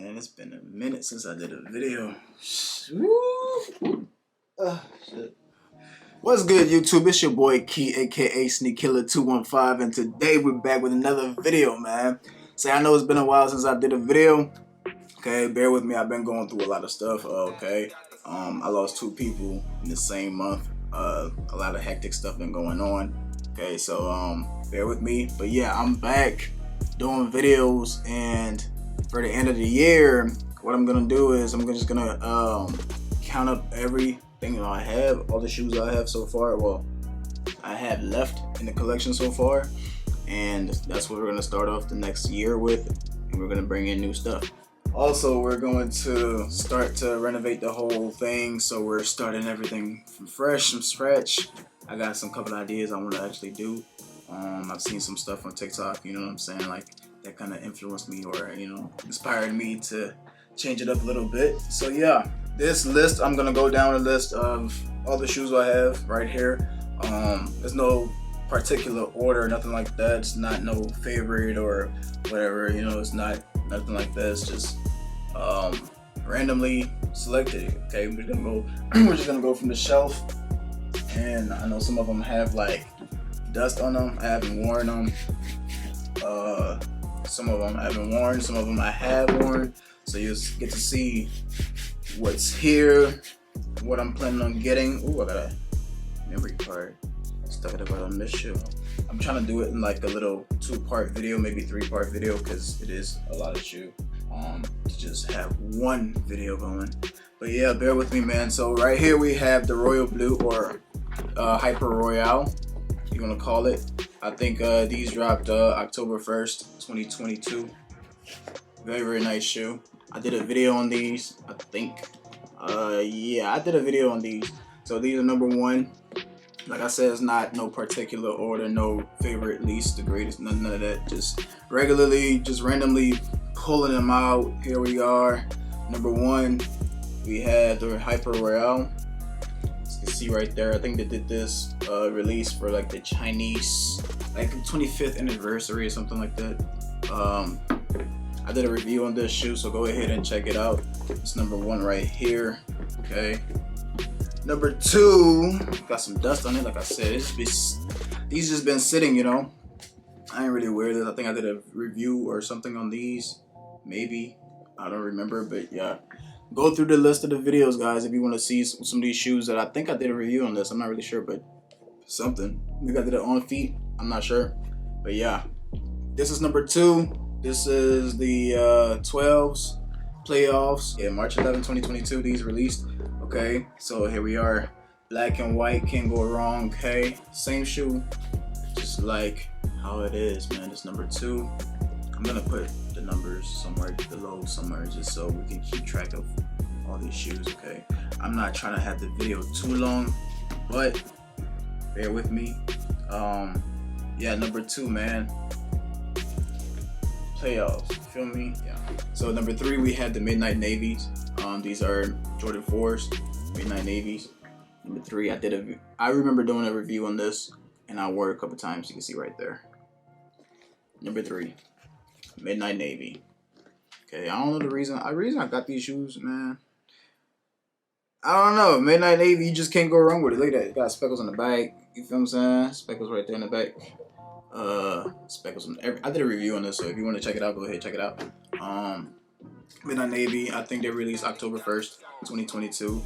Man, it's been a minute since I did a video. Shit. What's good, YouTube? It's your boy Key, aka SNEAKILLA215, and today we're back with another video, man. Say, I know it's been a while since I did a video. Okay, bear with me. I've been going through a lot of stuff. Okay, I lost 2 people in the same month. A lot of hectic stuff been going on. Okay, so bear with me. But yeah, I'm back doing videos, and for the end of the year, what I'm gonna do is I'm just gonna count up everything I have, all the shoes I have so far. Well, I have left in the collection so far, and that's what we're gonna start off the next year with, and we're gonna bring in new stuff. Also, we're going to start to renovate the whole thing, so we're starting everything from scratch. I got some couple ideas I want to actually do. I've seen some stuff on TikTok, you know what I'm saying, like that kind of influenced me, or inspired me to change it up a little bit. So yeah, this list, I'm gonna go down a list of all the shoes I have right here. There's no particular order, nothing like that. It's not no favorite or whatever, it's not nothing like that. It's just randomly selected. Okay, we're just gonna go from the shelf, and I know some of them have like dust on them. I haven't worn them. Some of them I haven't worn, some of them I have worn. So you just get to see what's here, what I'm planning on getting. Ooh, I got a memory card stuck at the bottom of this shoe. I'm trying to do it in like a little 2-part video, maybe 3-part video, because it is a lot of shoe to just have one video going. But yeah, bear with me, man. So right here we have the royal blue, or hyper royale, you're gonna call it. I think these dropped October 1st, 2022. Very nice shoe. I did a video on these, I think. Yeah, I did a video on these. So these are number 1. Like I said, it's not no particular order, no favorite, least, the greatest, none of that. Just regularly, just randomly pulling them out. Here we are. Number 1, we have the Hyper Royale. As you can see right there, I think they did this release for like the Chinese, like 25th anniversary or something like that. I did a review on this shoe, so go ahead and check it out. It's number 1 right here. Okay. Number 2, got some dust on it. Like I said, these just been sitting, I ain't really wear this. I think I did a review or something on these, maybe. I don't remember, but yeah. Go through the list of the videos, guys, if you want to see some of these shoes that I think I did a review on this. I'm not really sure, but something. Maybe I did it on feet. I'm not sure, but yeah. This is number 2. This is the 12s playoffs. Yeah, March 11, 2022. These released. Okay, so here we are, black and white, can't go wrong. Okay, same shoe, just like how it is, man. It's number 2. I'm gonna put the numbers somewhere below, somewhere, just so we can keep track of all these shoes. Okay, I'm not trying to have the video too long, but bear with me. Yeah, number 2, man. Playoffs, you feel me? Yeah. So number 3, we had the Midnight Navies. These are Jordan 4s, Midnight Navies. Number 3, I remember doing a review on this, and I wore it a couple times. You can see right there. Number 3, Midnight Navy. Okay, I don't know the reason I got these shoes, man. I don't know. Midnight Navy, you just can't go wrong with it. Look at that. It got speckles on the back. You feel what I'm saying? Speckles right there in the back. Speckles on I did a review on this, so if you want to check it out, go ahead, check it out. Midnight Navy, I think they released October 1st, 2022.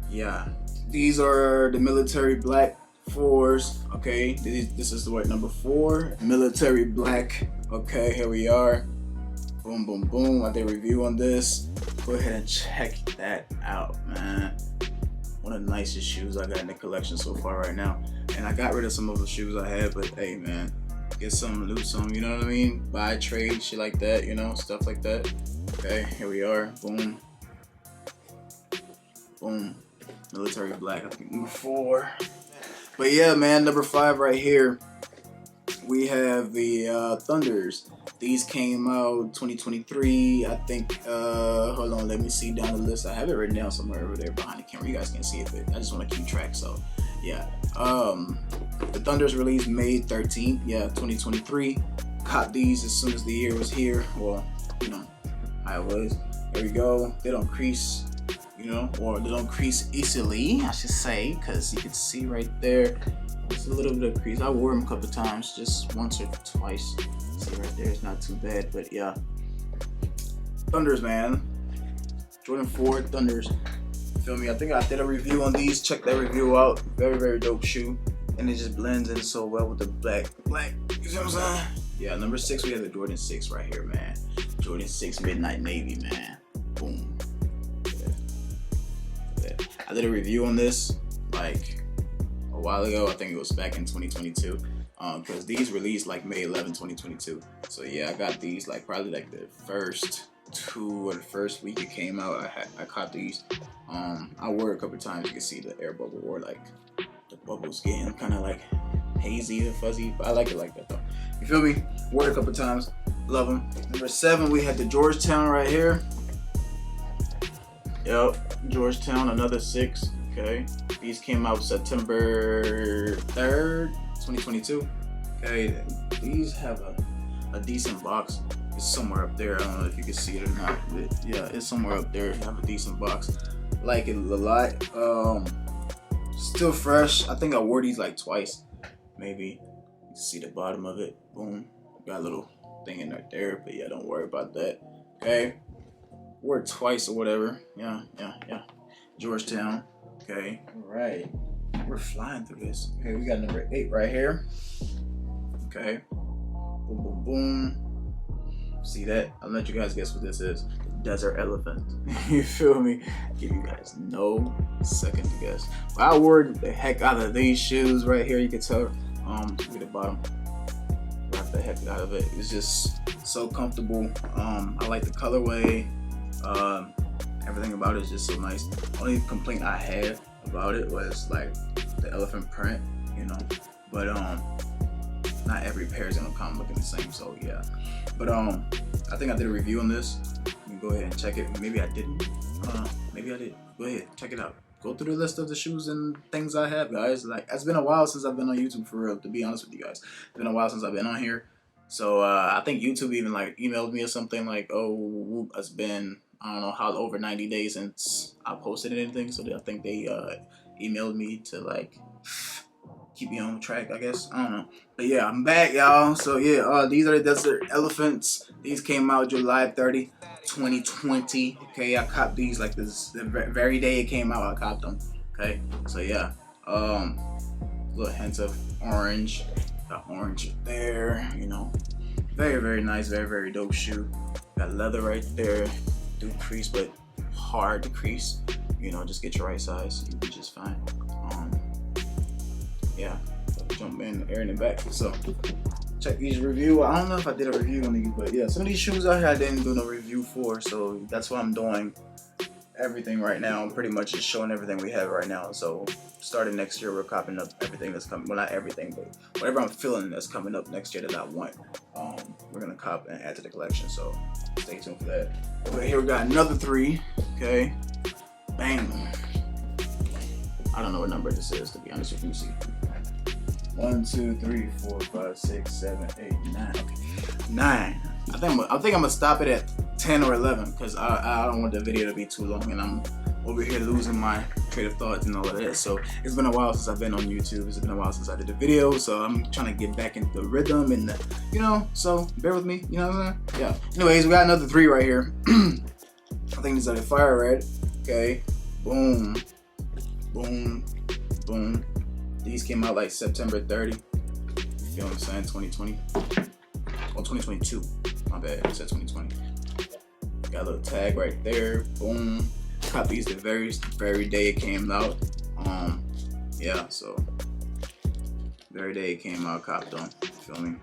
Yeah, these are the military black 4s. Okay, this is the what, number 4, military black. Okay, here we are. Boom, boom, boom. I did a review on this. Go ahead and check that out, man. One of the nicest shoes I got in the collection so far right now. And I got rid of some of the shoes I had, but hey, man, get some, lose some, you know what I mean? Buy, trade, shit like that, stuff like that. Okay, here we are. Boom. Boom. Military black, I think number 4. But yeah, man, number 5 right here, we have the Thunders. These came out 2023, I think. Hold on, let me see down the list. I have it written down somewhere over there behind the camera. You guys can't see it, but I just want to keep track, so yeah. The Thunders released May 13th, yeah, 2023. Caught these as soon as the year was here. Well, I was. There we go. They don't crease, you know, or they don't crease easily, I should say, because you can see right there, there's a little bit of crease. I wore them a couple of times, just once or twice. See right there, it's not too bad, but yeah. Thunders, man. Jordan 4 Thunders. Feel me? I think I did a review on these. Check that review out. Very, very dope shoe. And it just blends in so well with the black. You see what I'm saying? Yeah, number 6, we have the Jordan 6 right here, man. Jordan 6 Midnight Navy, man. Boom. Yeah. I did a review on this like a while ago. I think it was back in 2022. Because these released like May 11, 2022. So yeah, I got these like probably like the first 2 or the first week it came out. I caught these. I wore it a couple times. You can see the air bubble, or like the bubbles getting kind of like hazy or fuzzy. But I like it like that though. You feel me? Wore it a couple times. Love them. Number 7, we had the Georgetown right here. Yep, Georgetown, another 6. Okay, these came out September 3rd, 2022. Okay, these have a decent box. It's somewhere up there. I don't know if you can see it or not, but yeah, it's somewhere up there. Have a decent box. Like it a lot. Still fresh. I think I wore these like twice, maybe. You can see the bottom of it. Boom. Got a little thing in right there, but yeah, don't worry about that. Okay, wore it twice or whatever. Yeah. Georgetown. Okay, all right. We're flying through this. Okay, we got number 8 right here. Okay, boom, boom, boom. See that? I'll let you guys guess what this is. The Desert Elephant. You feel me? Give you guys no second to guess. But I wore the heck out of these shoes right here. You can tell. Look at the bottom. Rock the heck out of it. It's just so comfortable. I like the colorway. Everything about it is just so nice. Only complaint I had about it was like the elephant print, you know. But not every pair is gonna come looking the same. So yeah. But I think I did a review on this. You can go ahead and check it. Maybe I didn't. Maybe I did. Go ahead, check it out. Go through the list of the shoes and things I have, guys. Like, it's been a while since I've been on YouTube, for real, to be honest with you guys. It's been a while since I've been on here. So I think YouTube even like emailed me or something like, oh, it's been, I don't know how, over 90 days since I posted anything. So I think they emailed me to like keep me on track, I guess. I don't know. But yeah, I'm back, y'all. So yeah, these are the Desert Elephants. These came out July 30, 2020. Okay, I copped these like this the very day it came out. I copped them. Okay, so yeah, little hints of orange. Got orange there, you know. Very, very nice, very, very dope shoe. Got leather right there. Do crease, but hard to crease. You know, just get your right size. You'll be just fine. Yeah, jump in the air in the back. So check these review. I don't know if I did a review on these, but yeah, some of these shoes out here I didn't do no review for. So that's what I'm doing. Everything right now, I'm pretty much just showing everything we have right now. So starting next year, we're copping up everything that's coming. Well, not everything, but whatever I'm feeling that's coming up next year that I want, we're gonna cop and add to the collection. So stay tuned for that. Over here we got another 3. Okay, bang. I don't know what number this is, to be honest with you. See, 1, 2, 3, 4, 5, 6, 7, 8, 9. Okay, 9. I think I'm gonna stop it at 10 or 11 because I don't want the video to be too long, and I'm over here losing my creative thoughts and all of that. So it's been a while since I've been on YouTube. It's been a while since I did a video, so I'm trying to get back into the rhythm and the, you know. So bear with me. You know what I'm saying? Yeah. Anyways, we got another 3 right here. I think these are the fire red. Okay. Boom. Boom. Boom. These came out like September 30. You feel what I'm saying? 2020. Oh, 2022. My bad. I said 2020. Got a little tag right there. Boom. Caught these the very day it came out. Yeah, so very day it came out, copped them. Feel me?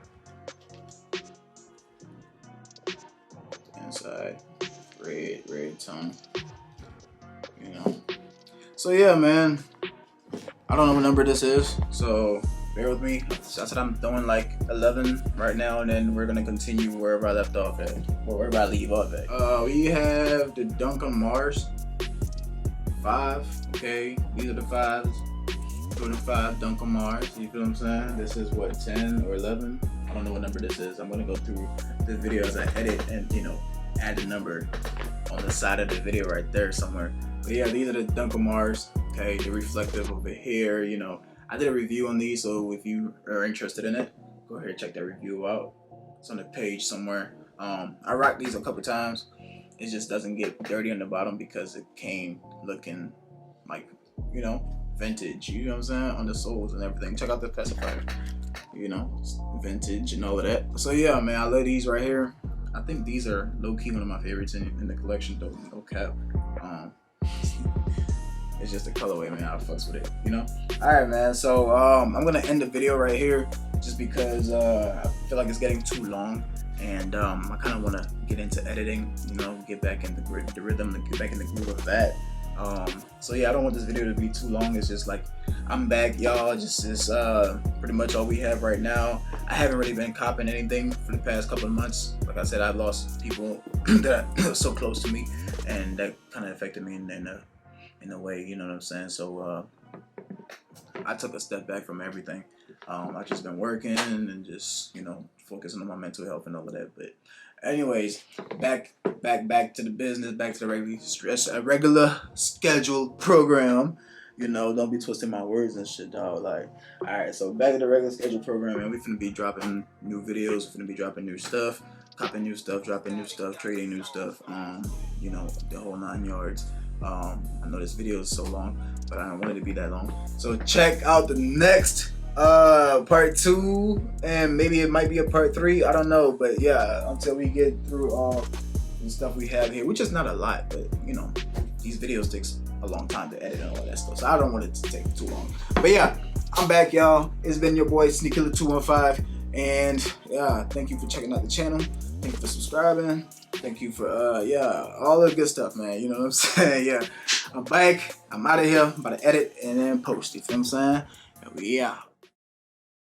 Inside, red tone. You know. So yeah, man. I don't know what number this is, so bear with me. I said I'm doing like 11 right now, and then we're gonna continue wherever I left off at, or wherever I leave off at. We have the Dunk on Mars 5. Okay, these are the 5s. Jordan 5 Dunk on Mars. You feel what I'm saying? This is what, 10 or 11? I don't know what number this is. I'm gonna go through this video as I edit and, you know, add the number on the side of the video right there somewhere. But yeah, these are the Dunkamars. Okay, the reflective over here. You know, I did a review on these, so if you are interested in it, go ahead and check that review out. It's on the page somewhere. I rocked these a couple times. It just doesn't get dirty on the bottom because it came looking like, you know, vintage. You know what I'm saying? On the soles and everything. Check out the specifiers. You know, vintage and all of that. So yeah, man, I love these right here. I think these are low-key one of my favorites in the collection, though. No cap. It's just a colorway, man. I fucks with it, you know. All right, man. So I'm gonna end the video right here, just because I feel like it's getting too long, and I kind of want to get into editing, you know, get back in the rhythm, and get back in the groove of that. So yeah, I don't want this video to be too long. It's just like, I'm back, y'all. Just is pretty much all we have right now. I haven't really been copping anything for the past couple of months. Like I said, I lost people that are so close to me, and that kind of affected me in a way, you know what I'm saying? So I took a step back from everything. I've just been working and just, you know, focusing on my mental health and all of that. But anyways, back to the business, back to the regular scheduled program. You know, don't be twisting my words and shit, dog. Like, all right, so back to the regular scheduled program, and we finna be dropping new videos. We're finna be dropping new stuff, copping new stuff, dropping new stuff, trading new stuff. You know, the whole 9 yards. I know this video is so long, but I don't want it to be that long. So check out the next part 2, and maybe it might be a part 3. I don't know, but yeah, until we get through all the stuff we have here, which is not a lot, but you know, these videos takes a long time to edit and all that stuff, so I don't want it to take too long. But yeah, I'm back, y'all. It's been your boy SNEAKILLA215, and yeah, thank you for checking out the channel. Thank you for subscribing. Thank you for yeah, all the good stuff, man. You know what I'm saying? Yeah, I'm back. I'm out of here. I'm about to edit and then post. You feel what I'm saying? And we out.